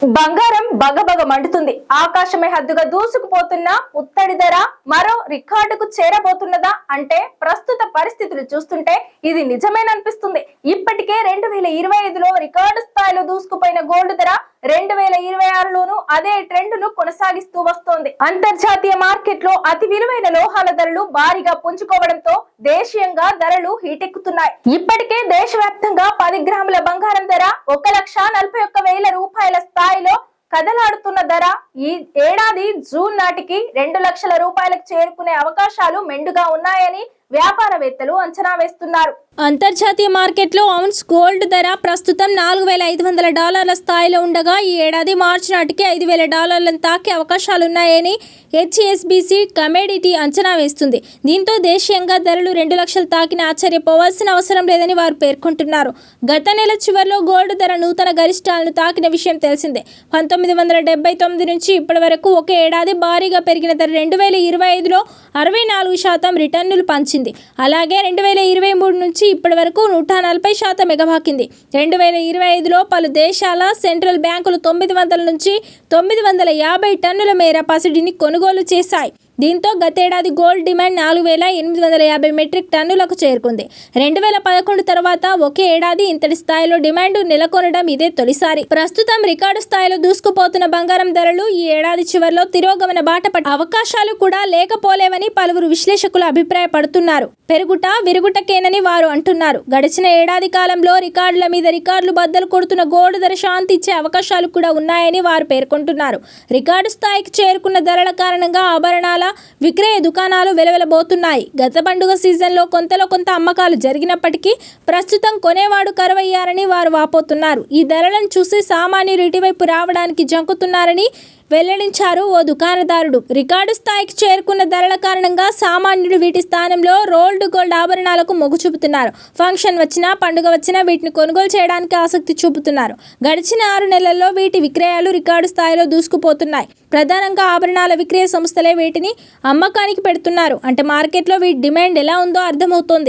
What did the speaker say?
బంగారం బగబగ మండుతుంది. ఆకాశమే హద్దుగా దూసుకుపోతున్న పుత్తడి ధర మరో రికార్డుకు చేరబోతున్నదా అంటే ప్రస్తుత పరిస్థితులు చూస్తుంటే ఇది నిజమేననిపిస్తుంది. ఇప్పటికే 2025లో రికార్డు స్థాయిలో దూసుకుపోయిన గోల్డ్ ధర 2026లోనూ అదే ట్రెండ్ ను కొనసాగిస్తూ వస్తోంది. అంతర్జాతీయ మార్కెట్ లో అతి విలువైన లోహాల ధరలు భారీగా పుంజుకోవడంతో దేశీయంగా ధరలు హీటెక్కుతున్నాయి. ఇప్పటికే దేశవ్యాప్తంగా 10 గ్రాముల బంగారం ధర 1,41,000 రూపాయల స్థాయిలో కదలాడుతున్న ధర ఈ ఏడాది జూన్ నాటికి 2 లక్షల రూపాయలకు చేరుకునే అవకాశాలు మెండుగా ఉన్నాయని వ్యాపారవేత్తలు అంచనా వేస్తున్నారు. అంతర్జాతీయ మార్కెట్లో ఔన్స్ గోల్డ్ ధర ప్రస్తుతం $4,500 స్థాయిలో ఉండగా ఈ ఏడాది మార్చి నాటికి $5,000 తాకే అవకాశాలున్నాయని హెచ్ఎస్బిసి కమోడిటీ అంచనా వేస్తుంది. దీంతో దేశీయంగా ధరలు 2 లక్షలు తాకిన ఆశ్చర్యపోవాల్సిన అవసరం లేదని వారు పేర్కొంటున్నారు. గత నెల చివరిలో గోల్డ్ ధర నూతన గరిష్టాలను తాకిన విషయం తెలిసిందే. 1979 నుంచి ఇప్పటి వరకు ఒక ఏడాది భారీగా పెరిగిన ధర 2025లో 64% రిటర్నులు పంచింది. అలాగే 2023 నుంచి ఇప్పటి వరకు 140% ఎగబాకింది. 2025లో పలు దేశాల సెంట్రల్ బ్యాంకులు 900 నుంచి 950 టన్నుల మేర పసిడిని కొనుగోలు చేశాయి. దీంతో గతేడాది గోల్డ్ డిమాండ్ 4,850 మెట్రిక్ టన్నులకు చేరుకుంది. 2011 తర్వాత ఒకే ఏడాది ఇంతటి స్థాయిలో డిమాండ్ నెలకొనడం ఇదే తొలిసారి. ప్రస్తుతం రికార్డు స్థాయిలో దూసుకుపోతున్న బంగారం ధరలు ఈ ఏడాది చివరిలో తిరోగమన బాట పట్టే అవకాశాలు కూడా లేకపోలేవని పలువురు విశ్లేషకులు అభిప్రాయపడుతున్నారు. పెరుగుట విరుగుటకేనని వారు అంటున్నారు. గడిచిన ఏడాది కాలంలో రికార్డుల మీద రికార్డులు బద్దలు కొడుతున్న గోల్డ్ ధర శాంతి ఇచ్చే అవకాశాలు కూడా ఉన్నాయని వారు పేర్కొంటున్నారు. రికార్డు స్థాయికి చేరుకున్న ధరల కారణంగా ఆభరణాల విక్రయ దుకాణాలు వెలవెలబోతున్నాయి. గత పండుగ సీజన్లో కొంతలో కొంత అమ్మకాలు జరిగినప్పటికీ ప్రస్తుతం కొనేవాడు కరువయ్యారని వారు వాపోతున్నారు. ఈ ధరలను చూసి సామాన్యులు ఇటువైపు రావడానికి జంకుతున్నారని వెల్లడించారు ఓ దుకాణదారుడు. రికార్డు స్థాయికి చేరుకున్న ధరల కారణంగా సామాన్యుడు వీటి స్థానంలో రోల్డ్ గోల్డ్ ఆభరణాలకు మొగ్గు చూపుతున్నారు. ఫంక్షన్ వచ్చినా పండుగ వచ్చినా వీటిని కొనుగోలు చేయడానికి ఆసక్తి చూపుతున్నారు. గడిచిన 6 నెలల్లో వీటి విక్రయాలు రికార్డు స్థాయిలో దూసుకుపోతున్నాయి. ప్రధానంగా ఆభరణాల విక్రయ సంస్థలే వీటిని అమ్మకానికి పెడుతున్నారు. అంటే మార్కెట్లో వీటి డిమాండ్ ఎలా ఉందో అర్థమవుతోంది.